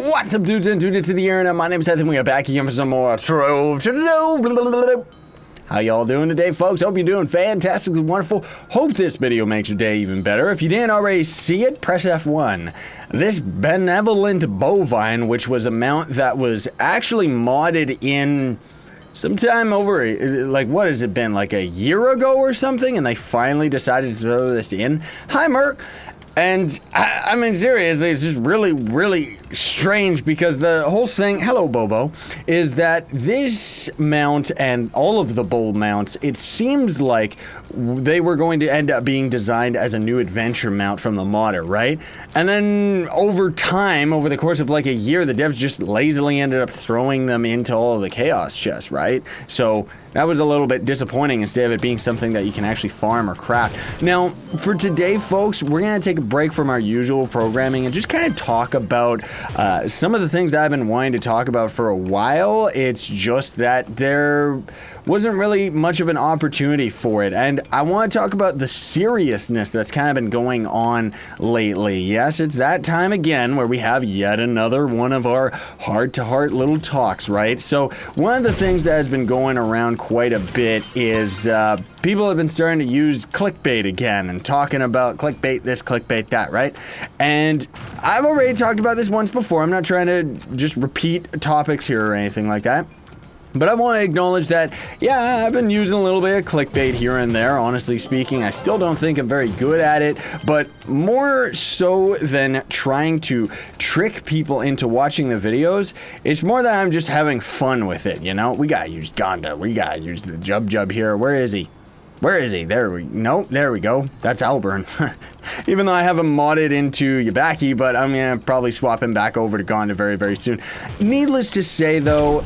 What's up, dudes and dudes to the internet? My name is Scythe, and we are back again for some more Trove. How y'all doing today, folks? Hope you're doing fantastically wonderful. Hope this video makes your day even better. If you didn't already see it, press F1. This benevolent bovine, which was a mount that was actually modded in sometime over, like, what has it been, like a year ago or something? And they finally decided to throw this in. Hi, Merc. And I mean, seriously, it's just really strange because the whole thing, hello Bobo, is that this mount and all of the bold mounts, it seems like they were going to end up being designed as a new adventure mount from the modder, right? And then over time, over the course of like a year, the devs just lazily ended up throwing them into all of the chaos chests, right? So that was a little bit disappointing instead of it being something that you can actually farm or craft. Now, for today, folks, we're going to take a break from our usual programming and just kind of talk about some of the things that I've been wanting to talk about for a while. It's just that there wasn't really much of an opportunity for it, and I want to talk about the seriousness that's kind of been going on lately. Yes, it's that time again where we have yet another one of our heart-to-heart little talks, right? So one of the things that has been going around quite a bit is people have been starting to use clickbait again and talking about clickbait this, clickbait that, right? And I've already talked about this once before. I'm not trying to just repeat topics here or anything like that. But I want to acknowledge that, yeah, I've been using a little bit of clickbait here and there, honestly speaking. I still don't think I'm very good at it, but more so than trying to trick people into watching the videos, it's more that I'm just having fun with it, you know? We gotta use Gonda, we gotta use the Jub here. Where is he? Where is he? There we go. That's Alburn. Even though I have him modded into Yabaki, but I'm gonna probably swap him back over to Gonda very soon. Needless to say, though,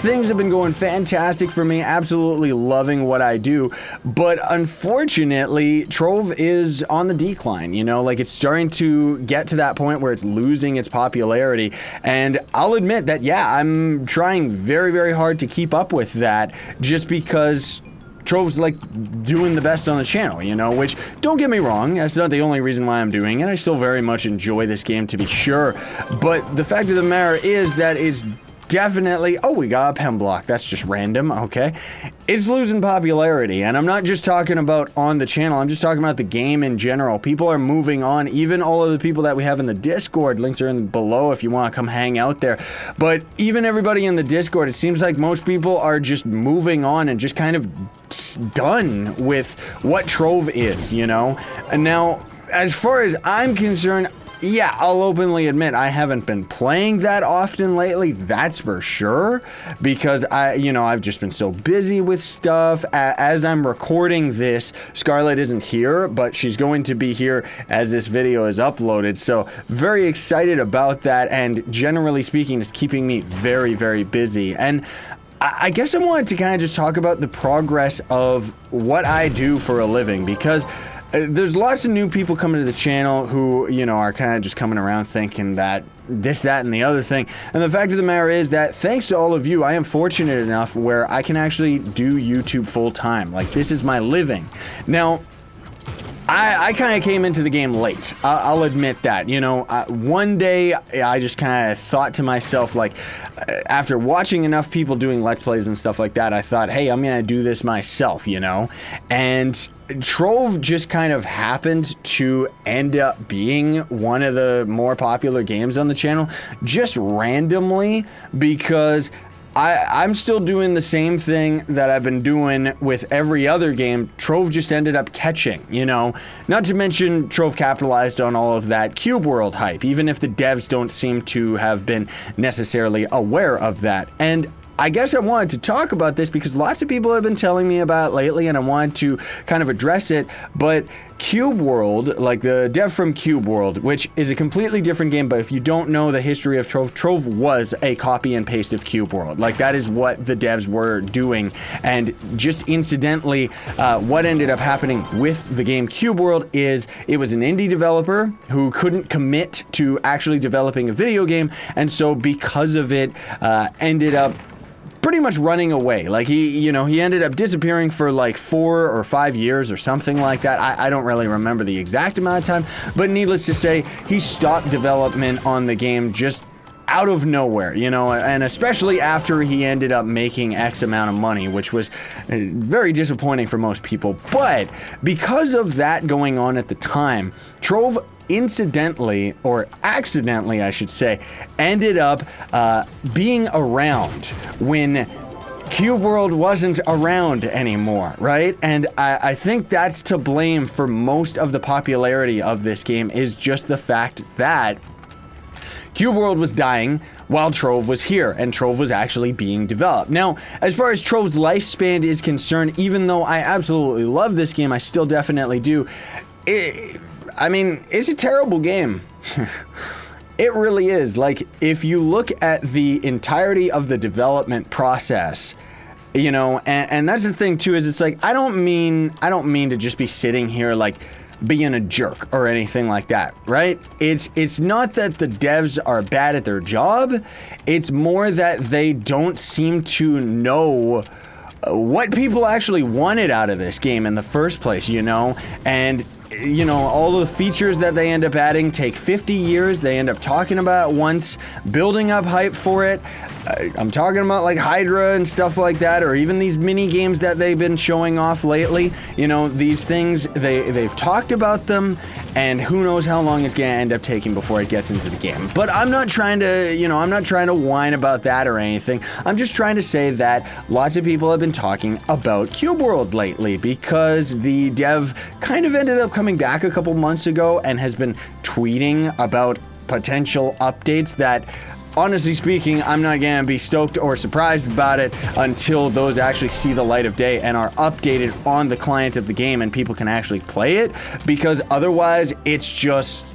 things have been going fantastic for me. Absolutely loving what I do, but unfortunately, Trove is on the decline. You know, like, it's starting to get to that point where it's losing its popularity, and I'll admit that, yeah, I'm trying very hard to keep up with that, just because Trove's like doing the best on the channel, you know, which, don't get me wrong, that's not the only reason why I'm doing it. I still very much enjoy this game, to be sure, but the fact of the matter is that it's definitely, oh, we got a pen block, that's just random, okay. It's losing popularity, and I'm not just talking about on the channel, I'm just talking about the game in general. People are moving on, even all of the people that we have in the Discord, links are in below if you want to come hang out there, but even everybody in the Discord, it seems like most people are just moving on and just kind of done with what Trove is, you know. And now, as far as I'm concerned, yeah, I'll openly admit I haven't been playing that often lately, that's for sure, because I've just been so busy with stuff. As I'm recording this, Scarlett isn't here, but she's going to be here as this video is uploaded, so very excited about that, and generally speaking, it's keeping me very busy. And I guess I wanted to kind of just talk about the progress of what I do for a living, because there's lots of new people coming to the channel who, you know, are kind of just coming around thinking that this, that, and the other thing. And the fact of the matter is that thanks to all of you, I am fortunate enough where I can actually do YouTube full time. Like, this is my living. Now, I kind of came into the game late. I'll admit that. You know, one day I just kind of thought to myself, like, after watching enough people doing Let's Plays and stuff like that, I thought, hey, I'm going to do this myself, you know? And Trove just kind of happened to end up being one of the more popular games on the channel, just randomly, because I'm still doing the same thing that I've been doing with every other game. Trove just ended up catching, you know? Not to mention, Trove capitalized on all of that Cube World hype, even if the devs don't seem to have been necessarily aware of that. And I guess I wanted to talk about this because lots of people have been telling me about it lately, and I wanted to kind of address it, but Cube World, like the dev from Cube World, which is a completely different game, but if you don't know the history of Trove, Trove was a copy and paste of Cube World. Like, that is what the devs were doing, and just incidentally, what ended up happening with the game Cube World is it was an indie developer who couldn't commit to actually developing a video game, and so because of it, ended up pretty much running away. Like, he ended up disappearing for like 4 or 5 years or something like that. I don't really remember the exact amount of time, but needless to say, he stopped development on the game just out of nowhere, you know, and especially after he ended up making X amount of money, which was very disappointing for most people. But because of that going on at the time, Trove incidentally, or accidentally I should say, ended up being around when Cube World wasn't around anymore, right? And I think that's to blame for most of the popularity of this game, is just the fact that Cube World was dying while Trove was here, and Trove was actually being developed. Now, as far as Trove's lifespan is concerned, even though I absolutely love this game, I still definitely do, I mean, it's a terrible game. It really is. Like, if you look at the entirety of the development process, you know, and that's the thing too, is it's like, I don't mean to just be sitting here like being a jerk or anything like that, right? It's not that the devs are bad at their job. It's more that they don't seem to know what people actually wanted out of this game in the first place, you know? And you know, all the features that they end up adding take 50 years. They end up talking about it once, building up hype for it. I'm talking about like Hydra and stuff like that, or even these mini games that they've been showing off lately. You know, these things, they've talked about them, and who knows how long it's gonna end up taking before it gets into the game. But I'm not trying to, you know, I'm not trying to whine about that or anything. I'm just trying to say that lots of people have been talking about Cube World lately, because the dev kind of ended up coming back a couple months ago and has been tweeting about potential updates that, honestly speaking, I'm not gonna be stoked or surprised about it until those actually see the light of day and are updated on the client of the game and people can actually play it, because otherwise it's just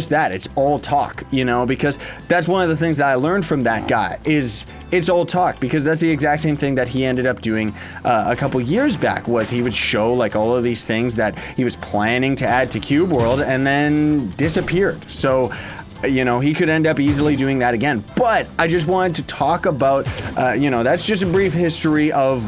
that, it's all talk, you know, because that's one of the things that I learned from that guy, is it's all talk, because that's the exact same thing that he ended up doing a couple years back, was he would show like all of these things that he was planning to add to Cube World and then disappeared. So, you know, he could end up easily doing that again. But I just wanted to talk about, you know, that's just a brief history of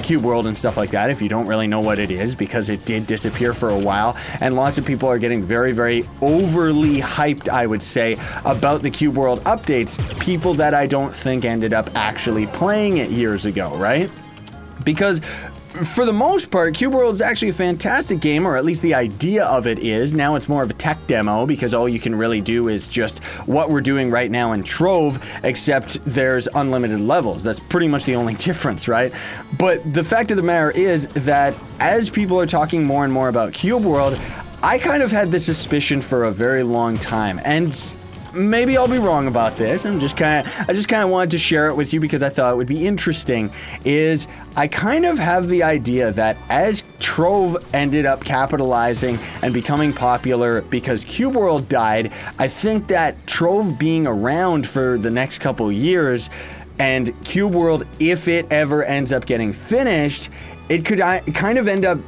Cube World and stuff like that, if you don't really know what it is, because it did disappear for a while, and lots of people are getting very, very overly hyped, I would say, about the Cube World updates, people that I don't think ended up actually playing it years ago, right? Because for the most part, Cube World is actually a fantastic game, or at least the idea of it is. Now it's more of a tech demo, because all you can really do is just what we're doing right now in Trove, except there's unlimited levels. That's pretty much the only difference, right? But the fact of the matter is that as people are talking more and more about Cube World, I kind of had this suspicion for a very long time, and maybe I'll be wrong about this. I just kind of wanted to share it with you because I thought it would be interesting. Is I kind of have the idea that as Trove ended up capitalizing and becoming popular because Cube World died, I think that Trove being around for the next couple years, and Cube World, if it ever ends up getting finished, it could kind of end up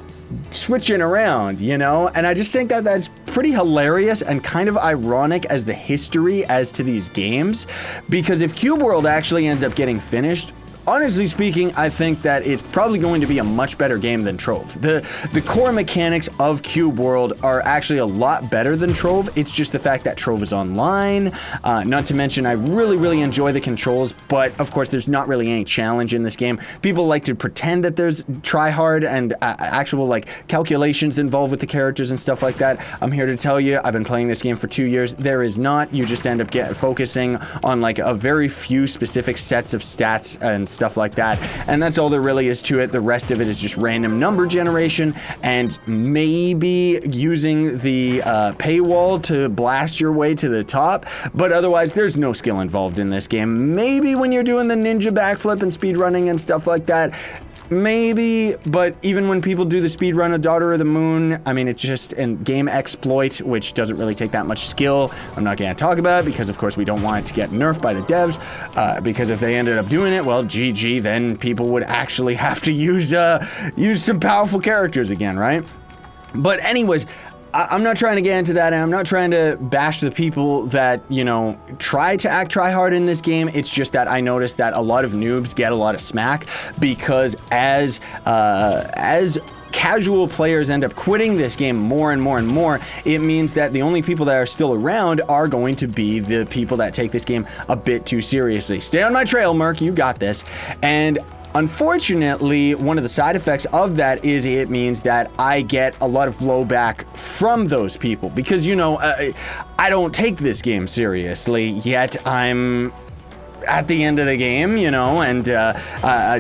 switching around, you know? And I just think that that's pretty hilarious and kind of ironic as the history as to these games, because if Cube World actually ends up getting finished, honestly speaking, I think that it's probably going to be a much better game than Trove. The core mechanics of Cube World are actually a lot better than Trove. It's just the fact that Trove is online. Not to mention, I really, really enjoy the controls, but of course, there's not really any challenge in this game. People like to pretend that there's try-hard and actual like calculations involved with the characters and stuff like that. I'm here to tell you, I've been playing this game for 2 years. There is not. You just end up focusing on like a very few specific sets of stats and stuff like that, and that's all there really is to it. The rest of it is just random number generation and maybe using the paywall to blast your way to the top, but otherwise there's no skill involved in this game. Maybe when you're doing the ninja backflip and speedrunning and stuff like that, maybe, but even when people do the speedrun of Daughter of the Moon, I mean, it's just a game exploit, which doesn't really take that much skill. I'm not going to talk about it because, of course, we don't want it to get nerfed by the devs, because if they ended up doing it, well, GG, then people would actually have to use some powerful characters again, right? But anyways, I'm not trying to get into that, and I'm not trying to bash the people that, you know, try hard in this game. It's just that I noticed that a lot of noobs get a lot of smack because as casual players end up quitting this game more and more and more, it means that the only people that are still around are going to be the people that take this game a bit too seriously. Stay on my trail, Merc, you got this. And unfortunately, one of the side effects of that is it means that I get a lot of blowback from those people because, you know, I don't take this game seriously, yet I'm at the end of the game, you know, and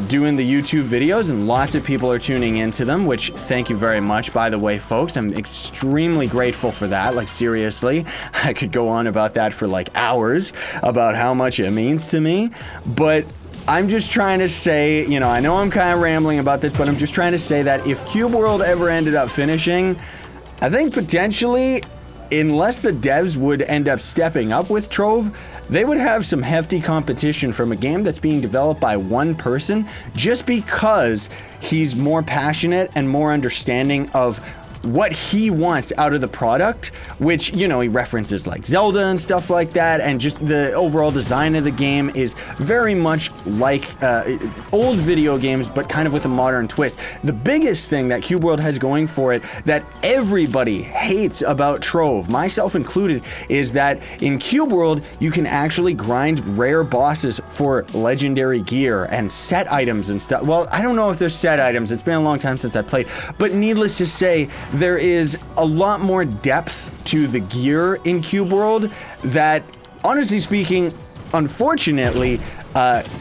doing the YouTube videos, and lots of people are tuning into them, which thank you very much, by the way, folks. I'm extremely grateful for that. Like, seriously, I could go on about that for like hours about how much it means to me, but I'm just trying to say, you know, I know I'm kind of rambling about this, but I'm just trying to say that if Cube World ever ended up finishing, I think potentially, unless the devs would end up stepping up with Trove, they would have some hefty competition from a game that's being developed by one person just because he's more passionate and more understanding of what he wants out of the product, which, you know, he references like Zelda and stuff like that, and just the overall design of the game is very much like old video games, but kind of with a modern twist. The biggest thing that Cube World has going for it that everybody hates about Trove, myself included, is that in Cube World, you can actually grind rare bosses for legendary gear and set items and stuff. Well, I don't know if there's set items. It's been a long time since I played, but needless to say, there is a lot more depth to the gear in Cube World that, honestly speaking, unfortunately,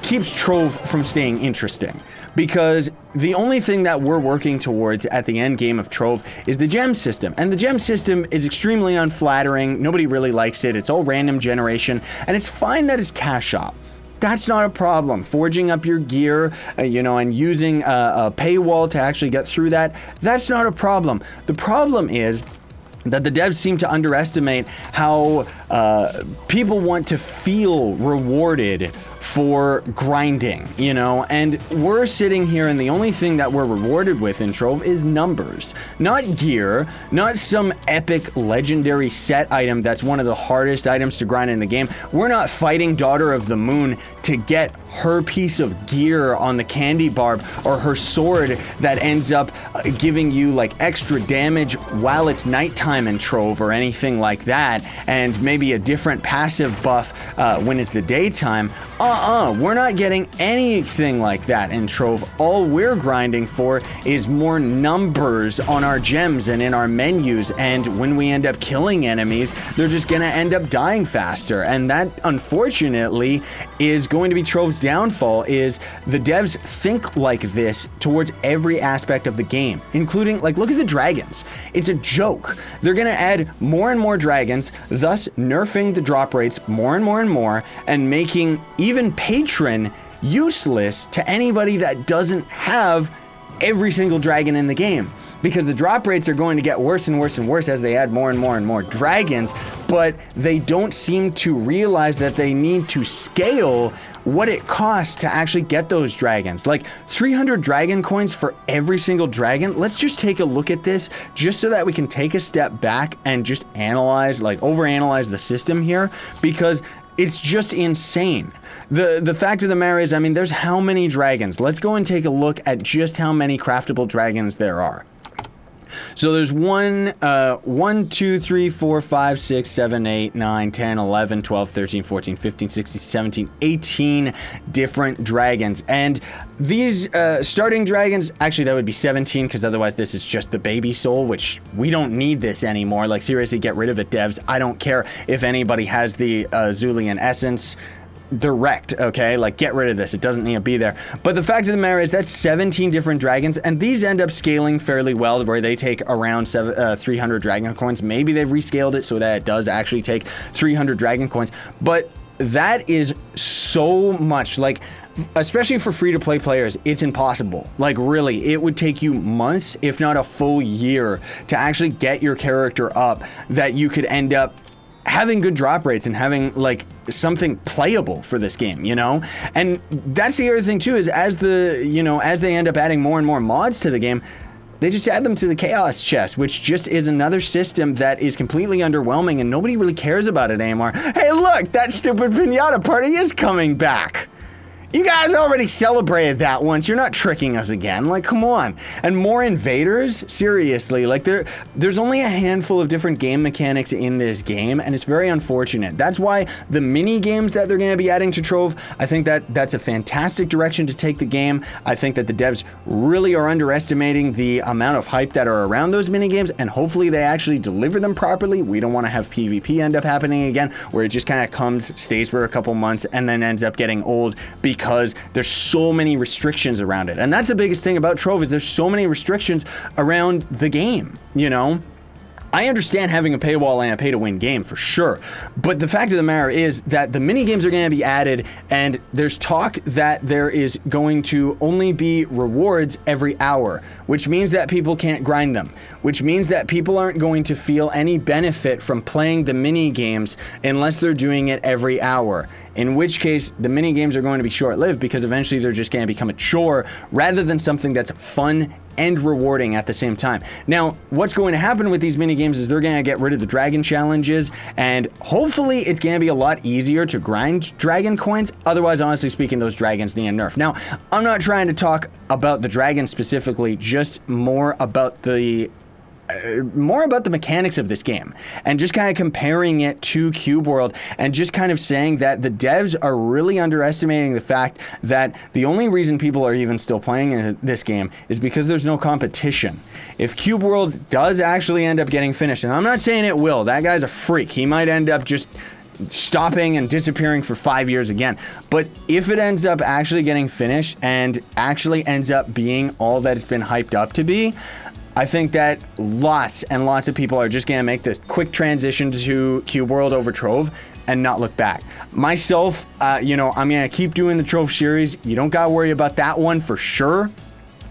keeps Trove from staying interesting. Because the only thing that we're working towards at the end game of Trove is the gem system. And the gem system is extremely unflattering. Nobody really likes it. It's all random generation. And it's fine that it's cash shop. That's not a problem. Forging up your gear, you know, and using a paywall to actually get through that, that's not a problem. The problem is that the devs seem to underestimate how people want to feel rewarded for grinding, you know, and we're sitting here and the only thing that we're rewarded with in Trove is numbers, not gear, not some epic legendary set item that's one of the hardest items to grind in the game. We're not fighting Daughter of the Moon to get her piece of gear on the candy barb or her sword that ends up giving you like extra damage while it's nighttime in Trove or anything like that, and maybe a different passive buff when it's the daytime. We're not getting anything like that in Trove. All we're grinding for is more numbers on our gems and in our menus, and when we end up killing enemies, they're just gonna end up dying faster, and that, unfortunately, is going to be Trove's downfall. Is the devs think like this towards every aspect of the game, including, like, look at the dragons. It's a joke. They're gonna add more and more dragons, thus nerfing the drop rates more and more and more, and making even patron useless to anybody that doesn't have every single dragon in the game, because the drop rates are going to get worse and worse and worse as they add more and more and more dragons, but they don't seem to realize that they need to scale what it costs to actually get those dragons. Like 300 dragon coins for every single dragon. Let's just take a look at this just so that we can take a step back and just analyze, like overanalyze the system here, because it's just insane. The fact of the matter is, I mean, there's how many dragons? Let's go and take a look at just how many craftable dragons there are. So there's 1, 2, 3, 4, 5, 6, 7, 8, 9, 10, 11, 12, 13, 14, 15, 16, 17, 18 different dragons. And these starting dragons, actually that would be 17, because otherwise this is just the baby soul, which we don't need this anymore. Like, seriously, get rid of it, devs. I don't care if anybody has the Zulian essence. Direct, okay? Like, get rid of this. It doesn't need to be there. But the fact of the matter is that's 17 different dragons, and these end up scaling fairly well, where they take around 300 dragon coins. Maybe they've rescaled it so that it does actually take 300 dragon coins, but that is so much. Like, especially for free-to-play players, it's impossible. Like, really, it would take you months, if not a full year, to actually get your character up that you could end up having good drop rates and having like something playable for this game, you know? And that's the other thing too, is as they end up adding more and more mods to the game, they just add them to the Chaos chest, which just is another system that is completely underwhelming and nobody really cares about it anymore. Hey, look, that stupid pinata party is coming back. You guys already celebrated that once. You're not tricking us again. Like, come on. And more invaders? Seriously. Like, there's only a handful of different game mechanics in this game, and it's very unfortunate. That's why the mini games that they're going to be adding to Trove, I think that's a fantastic direction to take the game. I think that the devs really are underestimating the amount of hype that are around those mini games, and hopefully they actually deliver them properly. We don't want to have PvP end up happening again, where it just kind of comes, stays for a couple months, and then ends up getting old because there's so many restrictions around it. And that's the biggest thing about Trove, is there's so many restrictions around the game, you know? I understand having a paywall and a pay-to-win game for sure, but the fact of the matter is that the mini games are going to be added, and there's talk that there is going to only be rewards every hour, which means that people can't grind them, which means that people aren't going to feel any benefit from playing the mini games unless they're doing it every hour. In which case, the mini games are going to be short-lived because eventually they're just going to become a chore rather than something that's fun and rewarding at the same time. Now, what's going to happen with these mini games is they're going to get rid of the dragon challenges, and hopefully it's going to be a lot easier to grind dragon coins. Otherwise, honestly speaking, those dragons need a nerf. Now, I'm not trying to talk about the dragons specifically, just more about the mechanics of this game, and just kind of comparing it to Cube World, and just kind of saying that the devs are really underestimating the fact that the only reason people are even still playing this game is because there's no competition. If Cube World does actually end up getting finished, and I'm not saying it will, that guy's a freak. He might end up just stopping and disappearing for 5 years again. But if it ends up actually getting finished and actually ends up being all that it's been hyped up to be, I think that lots and lots of people are just going to make this quick transition to Cube World over Trove and not look back. Myself, you know, I'm going to keep doing the Trove series. You don't got to worry about that one for sure.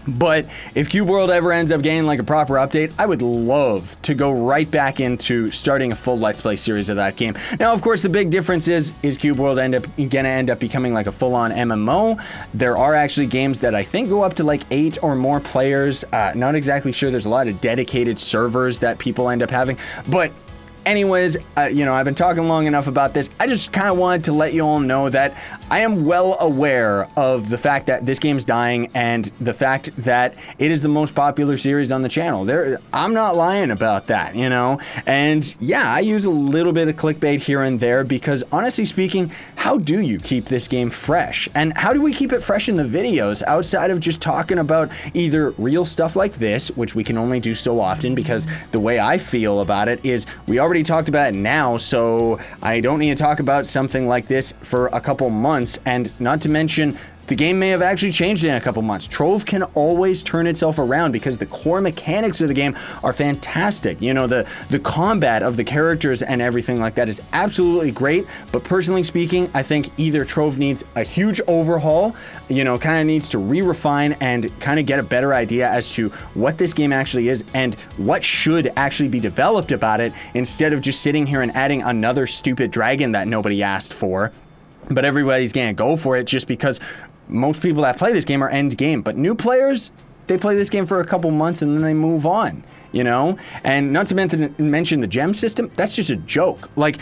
But if Cube World ever ends up getting like a proper update, I would love to go right back into starting a full Let's Play series of that game. Now, of course, the big difference is Cube World gonna end up becoming like a full-on MMO. There are actually games that I think go up to like 8 or more players. Not exactly sure. There's a lot of dedicated servers that people end up having, but anyways, you know, I've been talking long enough about this. I just kind of wanted to let you all know that I am well aware of the fact that this game's dying and the fact that it is the most popular series on the channel. I'm not lying about that, you know? And yeah, I use a little bit of clickbait here and there because honestly speaking, how do you keep this game fresh? And how do we keep it fresh in the videos outside of just talking about either real stuff like this, which we can only do so often because the way I feel about it is we already talked about it now, so I don't need to talk about something like this for a couple months, and not to mention the game may have actually changed in a couple months. Trove can always turn itself around because the core mechanics of the game are fantastic. You know, the combat of the characters and everything like that is absolutely great, but personally speaking, I think either Trove needs a huge overhaul, you know, kind of needs to re-refine and kind of get a better idea as to what this game actually is and what should actually be developed about it, instead of just sitting here and adding another stupid dragon that nobody asked for. But everybody's gonna go for it just because most people that play this game are end game. But new players, they play this game for a couple months and then they move on, you know? And not to mention the gem system, that's just a joke. Like,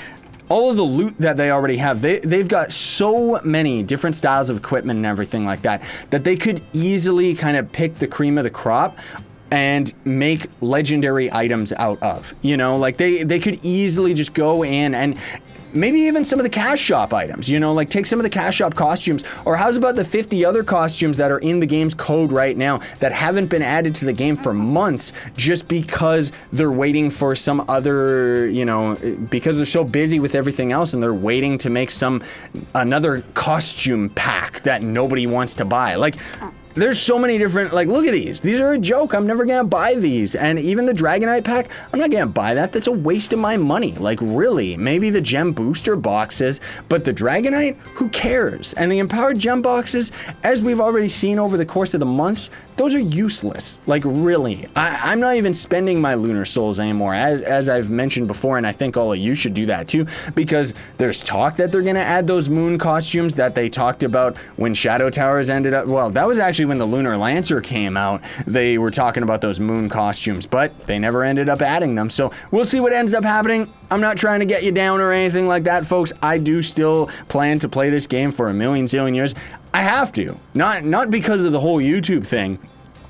all of the loot that they already have, they've got so many different styles of equipment and everything like that, that they could easily kind of pick the cream of the crop and make legendary items out of, you know? Like, they could easily just go in and maybe even some of the cash shop items, you know, like take some of the cash shop costumes, or how's about the 50 other costumes that are in the game's code right now that haven't been added to the game for months just because they're waiting for some other, you know, because they're so busy with everything else and they're waiting to make another costume pack that nobody wants to buy. Like, there's so many different, like, look at these. These are a joke. I'm never gonna buy these. And even the Dragonite pack, I'm not gonna buy that. That's a waste of my money. Like, really. Maybe the gem booster boxes, but the Dragonite, who cares? And the empowered gem boxes, as we've already seen over the course of the months, those are useless. Like, really. I'm not even spending my lunar souls anymore, as I've mentioned before, and I think all of you should do that too, because there's talk that they're gonna add those moon costumes that they talked about when Shadow Towers ended up. Well, that was actually when the Lunar Lancer came out, they were talking about those moon costumes, but they never ended up adding them. So we'll see what ends up happening. I'm not trying to get you down or anything like that, folks. I do still plan to play this game for a million zillion years. I have to. Not because of the whole YouTube thing.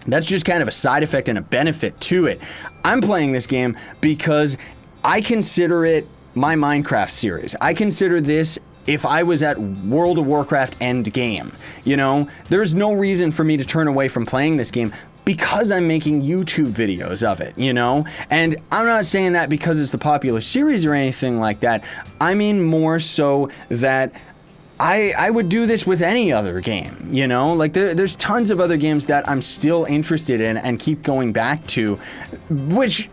That's just kind of a side effect and a benefit to it. I'm playing this game because I consider it my Minecraft series. I consider this if I was at World of Warcraft end game. You know, there's no reason for me to turn away from playing this game because I'm making YouTube videos of it, you know? And I'm not saying that because it's the popular series or anything like that. I mean more so that I would do this with any other game, you know? Like, there's tons of other games that I'm still interested in and keep going back to, which,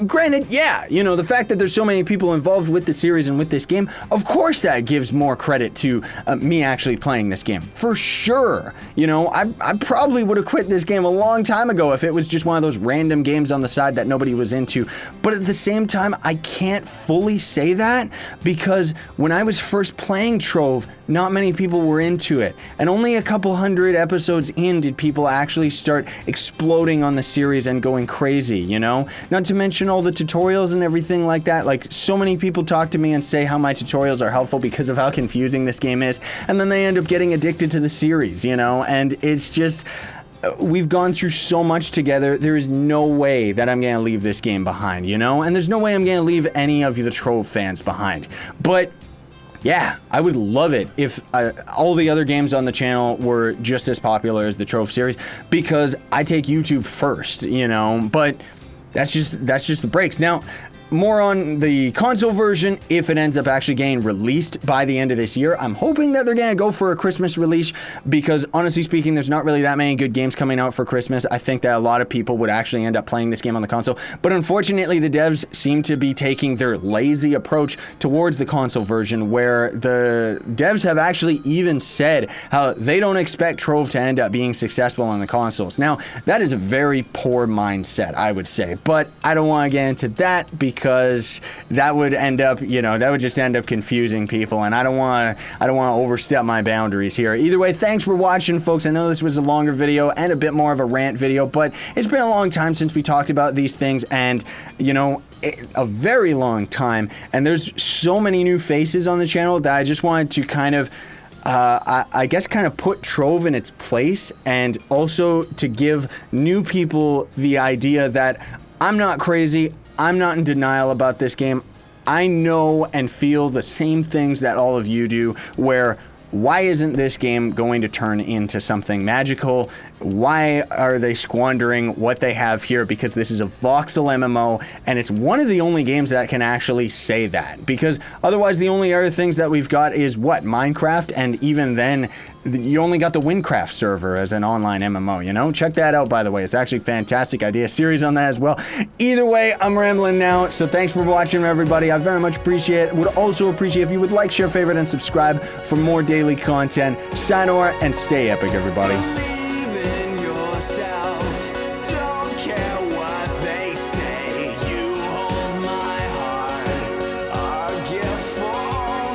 granted, yeah, you know, the fact that there's so many people involved with the series and with this game, of course that gives more credit to me actually playing this game, for sure. You know, I probably would have quit this game a long time ago if it was just one of those random games on the side that nobody was into. But at the same time, I can't fully say that because when I was first playing Trove, not many people were into it, and only a couple hundred episodes in did people actually start exploding on the series and going crazy, you know? Not to mention all the tutorials and everything like that. Like, so many people talk to me and say how my tutorials are helpful because of how confusing this game is, and then they end up getting addicted to the series, you know? And it's just, we've gone through so much together, there is no way that I'm gonna leave this game behind, you know? And there's no way I'm gonna leave any of the Trove fans behind. But yeah, I would love it if all the other games on the channel were just as popular as the Trove series, because I take YouTube first, you know, but that's just the breaks. Now, more on the console version, if it ends up actually getting released by the end of this year. I'm hoping that they're gonna go for a Christmas release because, honestly speaking, there's not really that many good games coming out for Christmas. I think that a lot of people would actually end up playing this game on the console, but unfortunately the devs seem to be taking their lazy approach towards the console version, where the devs have actually even said how they don't expect Trove to end up being successful on the consoles. Now, that is a very poor mindset, I would say, but I don't want to get into that because that would end up, you know, that would just end up confusing people, and I don't want to overstep my boundaries here. Either way, thanks for watching, folks. I know this was a longer video and a bit more of a rant video, but it's been a long time since we talked about these things, and, you know, a very long time, and there's so many new faces on the channel that I just wanted to kind of I guess kind of put Trove in its place, and also to give new people the idea that I'm not crazy, I'm not in denial about this game. I know and feel the same things that all of you do, where why isn't this game going to turn into something magical? Why are they squandering what they have here? Because this is a voxel MMO, and it's one of the only games that can actually say that. Because otherwise, the only other things that we've got is what? Minecraft, and even then, you only got the Windcraft server as an online MMO, you know? Check that out, by the way. It's actually a fantastic idea. Series on that as well. Either way, I'm rambling now, so thanks for watching, everybody. I very much appreciate it. Would also appreciate if you would like, share, favorite, and subscribe for more daily content. Sayonara, and stay epic, everybody.